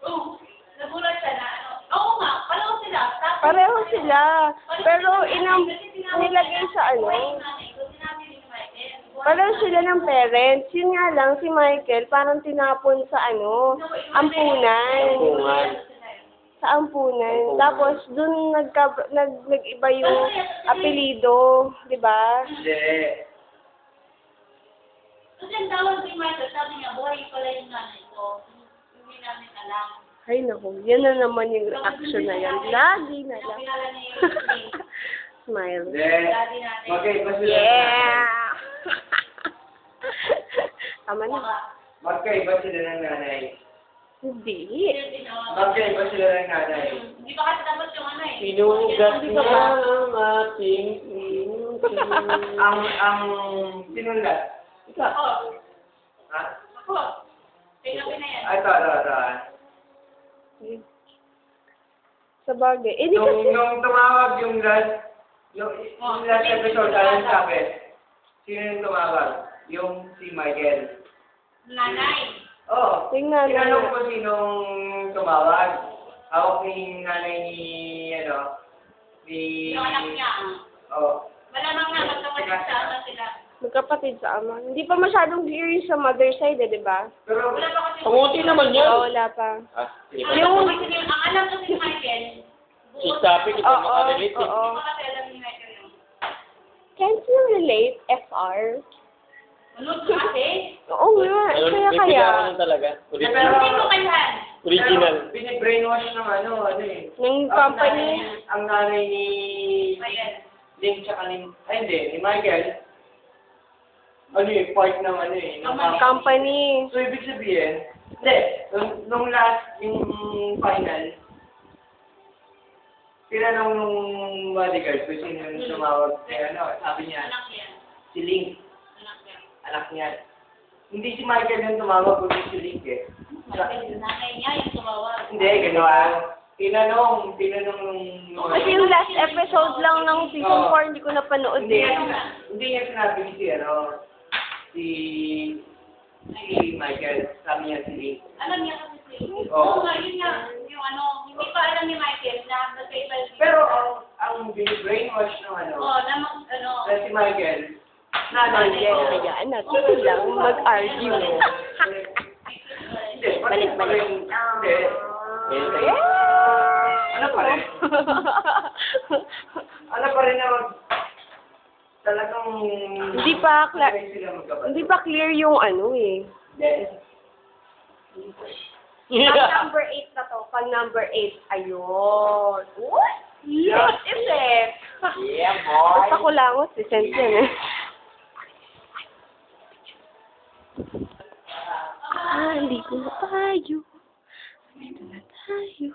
Oo. Nagulat siya na ano. Oo nga, pareho sila. Tapos, Pareho sila. Pero nilagay sa ano. Pareho sila ng parents. Yun nga lang, si Michael parang tinapon sa ano, ampunan. Bungan. Sa ampunan. Tapos, dun nag-iba yung apelido. Di ba? Hindi. Kasi ang tawag si Michael, sabi niya, buhay pala yung nanay ko. Hindi namin alam. Ay, naku. Yan na naman yung reaction na yan. Lagi na lang. Kilala niya yung name. Smile. Hindi. Daddy natin. Magkaiba sila. Yeah! Tama na. Magkaiba sila ng nanay. Hindi. Magkaiba sila ng nanay. Hindi pa kasi tapos yung ano eh. Sinugat Hindi niya ka ba? ang ating ang sinundat. Ikaw. Ako. Ha? Ako. Tingnan ko na yan. Ito. Sa bagay. Eh, di kasi... Nung tumawag yung last episode, alam sabi, sino yung tumawag? Yung si Michael. Nanay. Oo. Tingnan na. Tinanong ko sinong tumawag. Hawak ni nanay ni, Yung anak niya. Oo. Malamang nga, magkapatid sa ama sila. Magkapatid sa ama. Hindi pa masyadong clear sa mother side, di ba? Pero, Wala pa kasi. panguti naman yun. Oo, wala pa. Ah, sige. Ang alam kasi ni Michael, Si Chappy, kita Oo, makarelate. oo. hindi pa kasi alam ni Michael yun. Can't you relate, FR? Ano kasi? Oo nga. Kaya. talaga. Hindi ko kayahan. Original. Binibrainwash ng ano eh. Ng company. Ang nanay ni Michael. Link tsaka ni, ay hindi, ni Michael. Ano eh, part ng ano eh. Ng Company. So, ibig sabihin, hindi, nung last, yung final, tinanong nung bodyguard kung sino yung tumawag kay ano, sabi niya, Anak niya. si Link, Anak niya. anak niya. Hindi si Michael yung tumawag, kundi si Link eh. Nanay niya yung tumawag. Hindi, gano'n. Tinanong nung... Kasi yung last episode lang ng season 4, hindi ko napanood Hindi eh. niya sinabi ni si Michael, sabi niya si Link. Alam niya kasi si Oo. Oo nga, yun nga. Yung ano, hindi pa alam ni Michael na magkaiba yung... Pero ang brainwash ng ano, Oo, na ano... na si Michael, Michael, hayaan natin silang mag-argue. Hindi, Balik-balik. Hindi. Yeah! Ano pa rin? Ano pa rin na talagang... Hindi pa Hindi clear yung ano eh. Pag number 8 na to, pag number 8, ayun. What? Yes, effect. Yeah, boy. Basta ko lang, si Sense yan eh. Hindi ko na tayo. Ito na tayo.